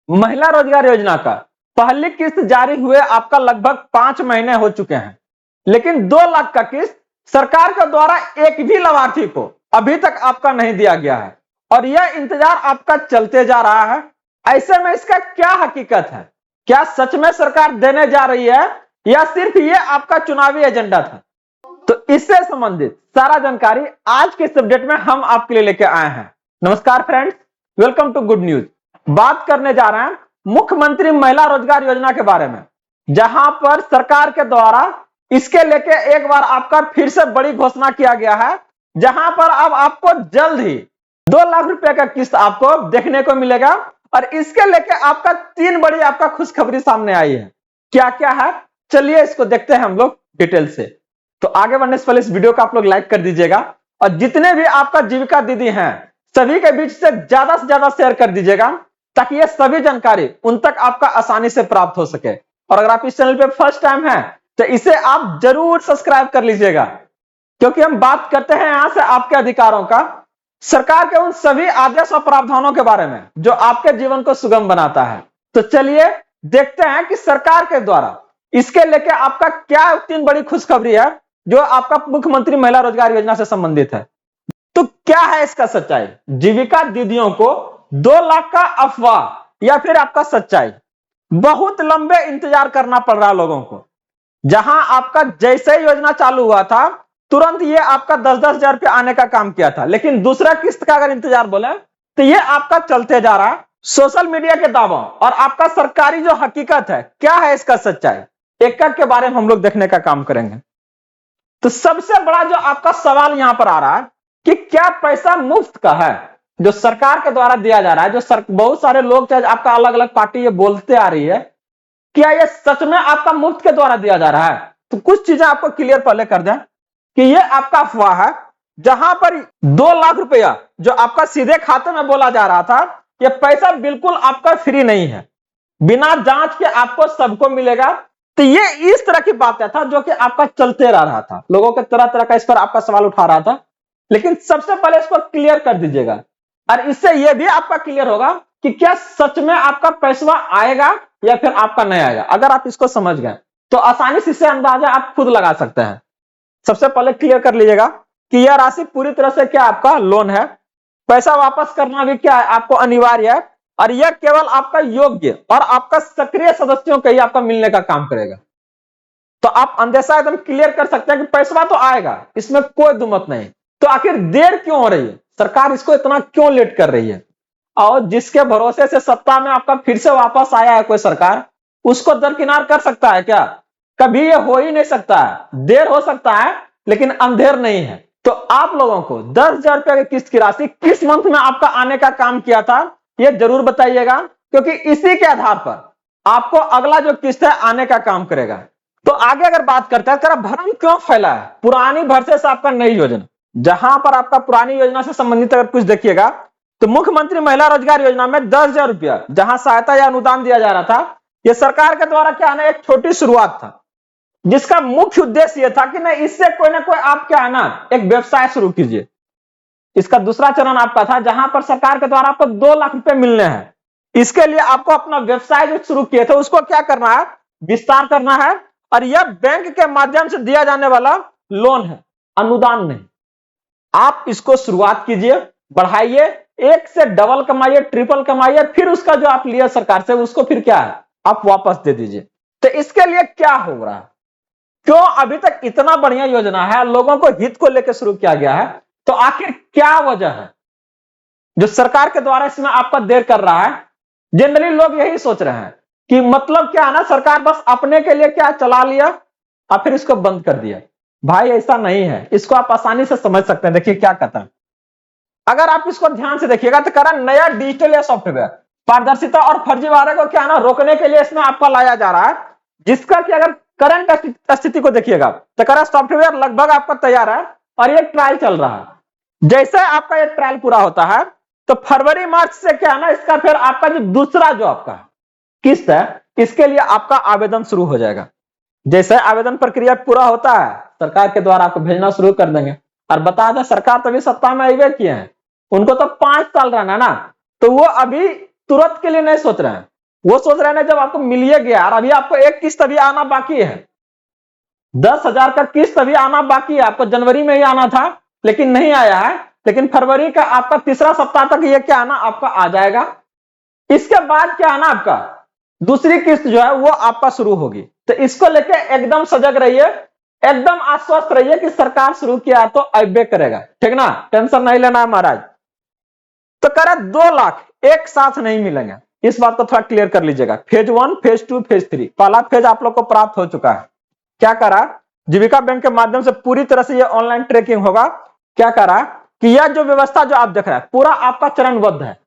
महिला रोजगार योजना का पहली किस्त जारी हुए आपका लगभग 5 महीने हो चुके हैं, लेकिन 2 लाख का किस्त सरकार के द्वारा एक भी लाभार्थी को अभी तक आपका नहीं दिया गया है और यह इंतजार आपका चलते जा रहा है। ऐसे में इसका क्या हकीकत है? क्या सच में सरकार देने जा रही है या सिर्फ ये आपका चुनावी एजेंडा था? तो इससे संबंधित सारा जानकारी आज के इस अपडेट में हम आपके लिए लेके आए हैं। नमस्कार friends, welcome to good news. बात करने जा रहे हैं मुख्यमंत्री महिला रोजगार योजना के बारे में, जहां पर सरकार के द्वारा इसके लेके एक बार आपका फिर से बड़ी घोषणा किया गया है, जहां पर अब आपको जल्द ही 2 लाख रुपए का किस्त आपको देखने को मिलेगा और इसके लेके आपका 3 बड़ी आपका खुशखबरी सामने आई है। क्या क्या है, चलिए इसको देखते हैं हम लोग डिटेल से। तो आगे बढ़ने से पहले इस वीडियो को आप लोग लाइक कर दीजिएगा और जितने भी आपका जीविका दीदी हैं सभी के बीच से ज्यादा शेयर कर दीजिएगा, ताकि ये सभी जानकारी उन तक आपका आसानी से प्राप्त हो सके। और अगर आप इस चैनल पे फर्स्ट टाइम हैं तो इसे आप जरूर सब्सक्राइब कर लीजिएगा, क्योंकि हम बात करते हैं यहां से आपके अधिकारों का, सरकार के उन सभी आदेश और प्रावधानों के बारे में जो आपके जीवन को सुगम बनाता है। तो चलिए देखते हैं कि सरकार के द्वारा इसके लेके आपका क्या 3 बड़ी खुशखबरी है जो आपका मुख्यमंत्री महिला रोजगार योजना से संबंधित है। तो क्या है इसका सच्चाई? जीविका दीदियों को 2 लाख का अफवाह या फिर आपका सच्चाई? बहुत लंबे इंतजार करना पड़ रहा लोगों को। जहां आपका जैसे ही योजना चालू हुआ था तुरंत ये आपका 10-10 हजार रुपये आने का काम किया था, लेकिन दूसरा किस्त का अगर इंतजार बोले तो ये आपका चलते जा रहा है। सोशल मीडिया के दावों और आपका सरकारी जो हकीकत है, क्या है इसका सच्चाई, एक के बारे में हम लोग देखने का काम करेंगे। तो सबसे बड़ा जो आपका सवाल यहां पर आ रहा है कि क्या पैसा मुफ्त का है जो सरकार के द्वारा दिया जा रहा है, जो बहुत सारे लोग चाहे आपका अलग अलग पार्टी ये बोलते आ रही है, क्या ये सच में आपका मुफ्त के द्वारा दिया जा रहा है? तो कुछ चीजें आपको क्लियर पहले कर दें कि ये आपका अफवाह है, जहां पर 2 लाख रुपया जो आपका सीधे खाते में बोला जा रहा था, ये पैसा बिल्कुल आपका फ्री नहीं है, बिना जांच के आपको सबको मिलेगा। तो ये इस तरह की बातें था जो कि आपका चलते रहा था, लोगों के तरह तरह का इस पर आपका सवाल उठा रहा था, लेकिन सबसे पहले इसको क्लियर कर दीजिएगा और इससे यह भी आपका क्लियर होगा कि क्या सच में आपका पैसा आएगा या फिर आपका नहीं आएगा। अगर आप इसको समझ गए तो आसानी से इससे अंदाजा आप खुद लगा सकते हैं। सबसे पहले क्लियर कर लीजिएगा कि यह राशि पूरी तरह से क्या आपका लोन है, पैसा वापस करना भी क्या है आपको अनिवार्य है, और यह केवल आपका योग्य और आपका सक्रिय सदस्यों को ही आपका मिलने का काम करेगा। तो आप अंदेशा एकदम क्लियर कर सकते हैं कि पैसा तो आएगा, इसमें कोई दुमत नहीं। तो आखिर देर क्यों हो रही है, सरकार इसको इतना क्यों लेट कर रही है? और जिसके भरोसे से सत्ता में आपका फिर से वापस आया है कोई सरकार, उसको दरकिनार कर सकता है क्या? कभी ये हो ही नहीं सकता है। देर हो सकता है लेकिन अंधेर नहीं है। तो आप लोगों को 10 हजार रुपए की किस्त की राशि किस मंथ में आपका आने का काम किया था ये जरूर बताइएगा, क्योंकि इसी के आधार पर आपको अगला जो किस्त है आने का काम करेगा। तो आगे अगर बात करते हैं तेरा भ्रम क्यों फैला है पुरानी भर्से से आपका नई योजना, जहां पर आपका पुरानी योजना से संबंधित अगर कुछ देखिएगा तो मुख्यमंत्री महिला रोजगार योजना में 10 हजार रुपया जहां सहायता या अनुदान दिया जा रहा था, यह सरकार के द्वारा क्या ना एक छोटी शुरुआत था, जिसका मुख्य उद्देश्य यह था कि नहीं इससे कोई ना कोई आप क्या है ना एक व्यवसाय शुरू कीजिए। इसका दूसरा चरण आपका था जहां पर सरकार के द्वारा आपको 2 लाख रुपए मिलने हैं। इसके लिए आपको अपना व्यवसाय जो शुरू किए थे उसको क्या करना है, विस्तार करना है, और यह बैंक के माध्यम से दिया जाने वाला लोन है, अनुदान नहीं। आप इसको शुरुआत कीजिए, बढ़ाइए, 1 से डबल कमाइए, ट्रिपल कमाइए, फिर उसका जो आप लिया सरकार से उसको फिर क्या है आप वापस दे दीजिए। तो इसके लिए क्या हो रहा है, क्यों अभी तक इतना बढ़िया योजना है, लोगों को हित को लेकर शुरू किया गया है, तो आखिर क्या वजह है जो सरकार के द्वारा इसमें आपका देर कर रहा है? जनरली लोग यही सोच रहे हैं कि मतलब क्या है ना, सरकार बस अपने के लिए क्या चला लिया और फिर इसको बंद कर दिया। भाई ऐसा नहीं है, इसको आप आसानी से समझ सकते हैं। देखिए क्या कहता है, अगर आप इसको ध्यान से देखिएगा तो कह रहा नया डिजिटल या सॉफ्टवेयर पारदर्शिता और फर्जीवाड़े को क्या ना रोकने के लिए इसमें आपका लाया जा रहा है, जिसका कि अगर करंट स्थिति को देखिएगा तो कह रहा सॉफ्टवेयर लगभग आपका तैयार है और ये ट्रायल चल रहा है। जैसे आपका ये ट्रायल पूरा होता है तो फरवरी मार्च से क्या है ना इसका फिर आपका जो दूसरा जो आपका किस्त है इसके लिए आपका आवेदन शुरू हो जाएगा। जैसे आवेदन प्रक्रिया पूरा होता है सरकार के द्वारा आपको भेजना शुरू कर देंगे। और बता दें सरकार तभी सत्ता में आए किए हैं, उनको तो 5 साल रहना ना, तो वो अभी तुरंत के लिए नहीं सोच रहे हैं, वो सोच रहे हैं ना जब आपको मिलिए गया और अभी आपको एक किस्त अभी आना बाकी है, 10,000 का किस्त अभी आना बाकी है, आपको जनवरी में ही आना था लेकिन नहीं आया है, लेकिन फरवरी का आपका तीसरा सप्ताह तक ये क्या आना आपका आ जाएगा। इसके बाद क्या आना आपका दूसरी किस्त जो है वो आपका शुरू होगी। तो इसको लेके एकदम सजग रहिए, एकदम आश्वस्त रहिए कि सरकार शुरू किया तो अबे करेगा, ठीक ना, टेंशन नहीं लेना है महाराज। तो कह रहा 2 लाख एक साथ नहीं मिलेंगे, इस बात को थोड़ा क्लियर कर लीजिएगा। फेज 1, फेज 2, फेज 3, पहला फेज आप लोग को प्राप्त हो चुका है। क्या करा, जीविका बैंक के माध्यम से पूरी तरह से ये ऑनलाइन ट्रैकिंग होगा। क्या करा कि यह जो व्यवस्था जो आप देख रहे हैं पूरा आपका चरणबद्ध है,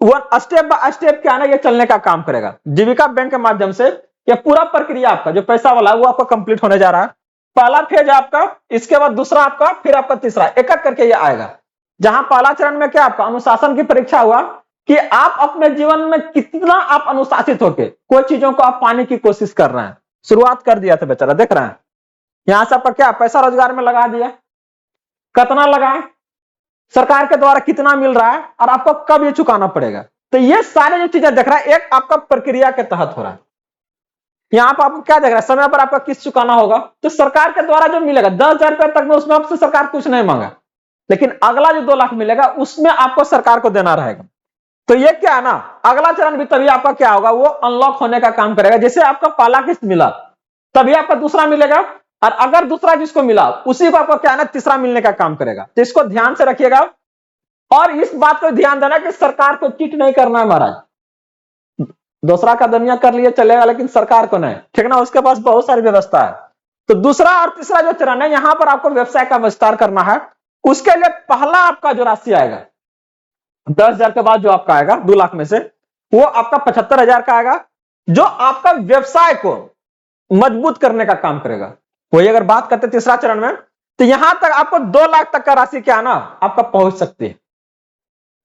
वो स्टेप बाय स्टेप क्या ना ये चलने का काम करेगा। जीविका बैंक के माध्यम से ये पूरा प्रक्रिया आपका जो पैसा वाला वो आपका कंप्लीट होने जा रहा है। पहला फेज आपका, इसके बाद दूसरा आपका, फिर आपका तीसरा, एक एक करके ये आएगा। जहां पहला चरण में क्या आपका अनुशासन की परीक्षा हुआ कि आप अपने जीवन में कितना आप अनुशासित होके कोई चीजों को आप पाने की कोशिश कर रहे हैं। शुरुआत कर दिया था बेचारा, देख रहे हैं यहां से आपका क्या पैसा रोजगार में लगा दिया, कितना लगाए, सरकार के द्वारा कितना मिल रहा है और आपको कब ये चुकाना पड़ेगा। तो ये सारे जो चीजें देख रहा है एक आपका प्रक्रिया के तहत हो रहा है। यहाँ पर आपको क्या देख रहा है, समय पर आपका किस्त चुकाना होगा तो सरकार के द्वारा जो मिलेगा 10,000 रुपए तक में, उसमें आपसे सरकार कुछ नहीं मांगा, लेकिन अगला जो 2 लाख मिलेगा उसमें आपको सरकार को देना रहेगा। तो ये क्या है ना, अगला चरण भी तभी आपका क्या होगा वो अनलॉक होने का काम करेगा। जैसे आपका पहला किस्त मिला तभी आपका दूसरा मिलेगा, और अगर दूसरा जिसको मिला उसी को आपको क्या है ना तीसरा मिलने का काम करेगा। तो इसको ध्यान से रखिएगा और इस बात को ध्यान देना कि सरकार को चीट नहीं करना है महाराज। दूसरा का दुनिया कर लिए चलेगा लेकिन सरकार को नहीं, ठीक ना, उसके पास बहुत सारी व्यवस्था है। तो दूसरा और तीसरा जो चरण है यहां पर आपको व्यवसाय का विस्तार करना है। उसके लिए पहला आपका जो राशि आएगा 10,000 के बाद जो आपका आएगा 2 लाख में से, वो आपका 75,000 का आएगा, जो आपका व्यवसाय को मजबूत करने का काम करेगा। वही अगर बात करते तीसरा चरण में तो यहां तक आपको 2 लाख तक का राशि क्या ना आपका पहुंच सकती है।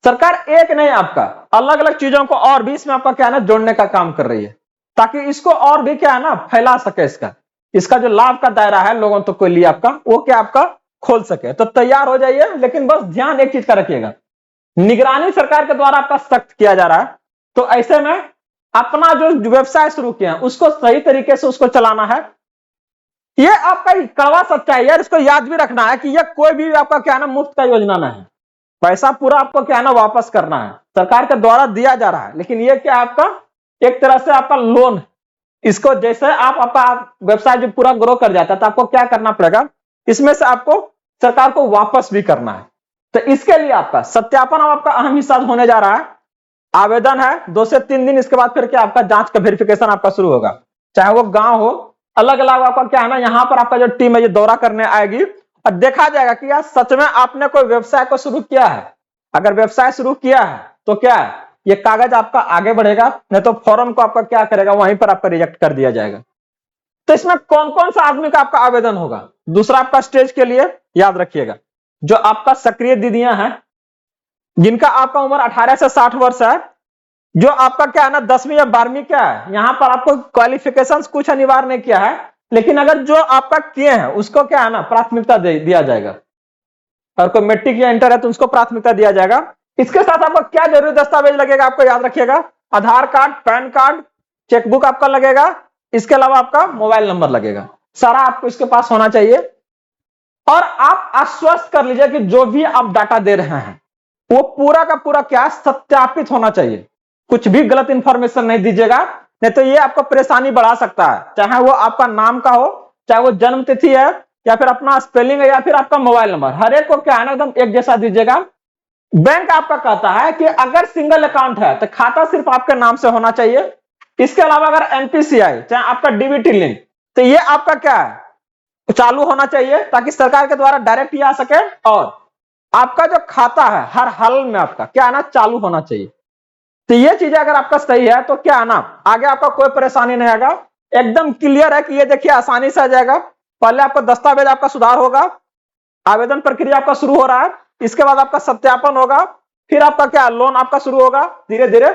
सरकार एक नहीं आपका अलग अलग चीजों को और भी इसमें आपका क्या है ना जोड़ने का काम कर रही है, ताकि इसको और भी क्या है ना फैला सके, इसका जो लाभ का दायरा है लोगों तक के लिए आपका वो क्या आपका खोल सके। तो तैयार हो जाइए, लेकिन बस ध्यान एक चीज का रखिएगा, निगरानी सरकार के द्वारा आपका सख्त किया जा रहा है। तो ऐसे में अपना जो व्यवसाय शुरू किया है उसको सही तरीके से उसको चलाना है। ये आपका कड़वा सच्चाई है, इसको याद भी रखना है कि यह कोई भी आपका क्या है ना मुफ्त का योजना नहीं है। पैसा पूरा आपको क्या है ना वापस करना है, सरकार के द्वारा दिया जा रहा है, लेकिन ये क्या आपका एक तरह से आपका लोन। इसको जैसे आपका व्यवसाय जो पूरा ग्रो कर जाता है तो आपको क्या करना पड़ेगा, इसमें से आपको सरकार को वापस भी करना है। तो इसके लिए आपका सत्यापन आपका अहम हिस्सा होने जा रहा है। आवेदन है 2 से 3 दिन, इसके बाद फिर क्या आपका जांच का वेरिफिकेशन आपका शुरू होगा, चाहे वो गांव हो, अलग अलग आपका क्या है ना यहाँ पर आपका जो टीम है ये दौरा करने आएगी और देखा जाएगा कि यार सच में आपने कोई व्यवसाय को शुरू किया है। अगर व्यवसाय शुरू किया है तो क्या है ये कागज आपका आगे बढ़ेगा, नहीं तो फॉर्म को आपका क्या करेगा वहीं पर आपका रिजेक्ट कर दिया जाएगा। तो इसमें कौन कौन सा आदमी का आपका आवेदन होगा, दूसरा आपका स्टेज के लिए याद रखिएगा, जो आपका सक्रिय दीदियां हैं जिनका आपका उम्र 18 से 60 वर्ष है, जो आपका क्या है ना 10वीं या 12वीं क्या है, यहां पर आपको क्वालिफिकेशंस कुछ अनिवार्य नहीं किया है, लेकिन अगर जो आपका किए हैं उसको क्या है ना प्राथमिकता दिया जाएगा, और कोई मैट्रिक या इंटर है तो उसको प्राथमिकता दिया जाएगा। इसके साथ आपको क्या जरूरी दस्तावेज लगेगा आपको याद रखिएगा, आधार कार्ड, पैन कार्ड, चेकबुक आपका लगेगा, इसके अलावा आपका मोबाइल नंबर लगेगा, सारा आपको इसके पास होना चाहिए। और आप आश्वस्त कर लीजिए कि जो भी आप डाटा दे रहे हैं वो पूरा का पूरा क्या सत्यापित होना चाहिए, कुछ भी गलत इंफॉर्मेशन नहीं दीजिएगा, नहीं तो ये आपको परेशानी बढ़ा सकता है, चाहे वो आपका नाम का हो, चाहे वो जन्म तिथि है, या फिर अपना स्पेलिंग है, या फिर आपका मोबाइल नंबर, हर एक को क्या है ना एकदम एक जैसा दीजिएगा। बैंक आपका कहता है कि अगर सिंगल अकाउंट है तो खाता सिर्फ आपके नाम से होना चाहिए, इसके अलावा अगर एनपीसीआई चाहे आपका डीबीटी लिंक, तो ये आपका क्या है चालू होना चाहिए, ताकि सरकार के द्वारा डायरेक्ट ही आ सके, और आपका जो खाता है हर हाल में आपका क्या है ना चालू होना चाहिए। तो ये चीजें अगर आपका सही है तो क्या है ना आगे आपका कोई परेशानी नहीं आएगा, एकदम क्लियर है कि ये देखिए आसानी से आ जाएगा। पहले आपका दस्तावेज आपका सुधार होगा, आवेदन प्रक्रिया आपका शुरू हो रहा है, इसके बाद आपका सत्यापन होगा, फिर आपका क्या लोन आपका शुरू होगा धीरे धीरे,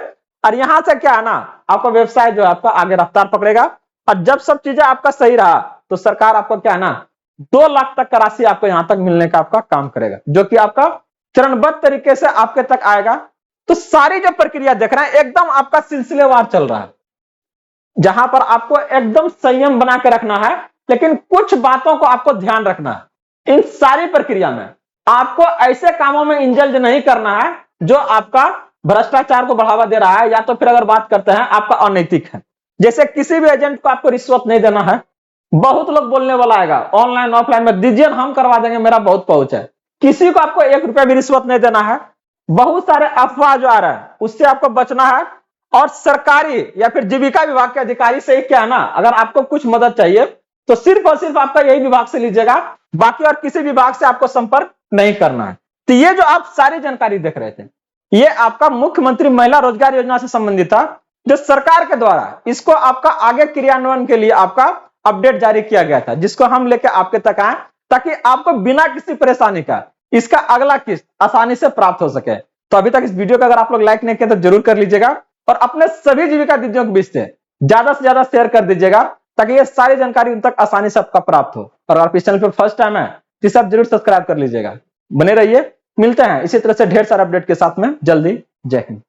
और यहां से क्या है ना आपका व्यवसाय जो है आपका आगे रफ्तार पकड़ेगा। और जब सब चीजें आपका सही रहा तो सरकार आपको क्या है ना 2 लाख तक का राशि आपको यहां तक मिलने का आपका काम करेगा, जो कि आपका चरणबद्ध तरीके से आपके तक आएगा। तो सारी जो प्रक्रिया देख रहे हैं एकदम आपका सिलसिलेवार चल रहा है, जहां पर आपको एकदम संयम बना के रखना है, लेकिन कुछ बातों को आपको ध्यान रखना है। इन सारी प्रक्रिया में आपको ऐसे कामों में इंडल्ज नहीं करना है जो आपका भ्रष्टाचार को बढ़ावा दे रहा है, या तो फिर अगर बात करते हैं आपका अनैतिक है। जैसे किसी भी एजेंट को आपको रिश्वत नहीं देना है। बहुत लोग बोलने वाला आएगा ऑनलाइन ऑफलाइन में, दीजिए हम करवा देंगे, मेरा बहुत पहुंच है। किसी को आपको 1 रुपया भी रिश्वत नहीं देना है। बहुत सारे अफवाह जो आ रहा है उससे आपको बचना है। और सरकारी या फिर जीविका विभाग के अधिकारी से ही क्या ना, अगर आपको कुछ मदद चाहिए तो सिर्फ और सिर्फ आपका यही विभाग से लीजिएगा, बाकी और किसी विभाग से आपको संपर्क नहीं करना है। तो ये जो आप सारी जानकारी देख रहे थे, ये आपका मुख्यमंत्री महिला रोजगार योजना से संबंधित था, जो सरकार के द्वारा इसको आपका आगे क्रियान्वयन के लिए आपका अपडेट जारी किया गया था, जिसको हम लेकर आपके तक आए, ताकि आपको बिना किसी परेशानी का इसका अगला किस्त आसानी से प्राप्त हो सके। तो अभी तक इस वीडियो को अगर आप लोग लाइक नहीं किए तो जरूर कर लीजिएगा, और अपने सभी जीविका दीदियों के बीच से ज्यादा शेयर कर दीजिएगा, ताकि ये सारी जानकारी उन तक आसानी से आपका प्राप्त हो। और अगर इस चैनल पर फर्स्ट टाइम है तो सब जरूर सब्सक्राइब कर लीजिएगा। बने रहिए, मिलते हैं इसी तरह से ढेर सारे अपडेट के साथ में जल्दी। जय हिंद।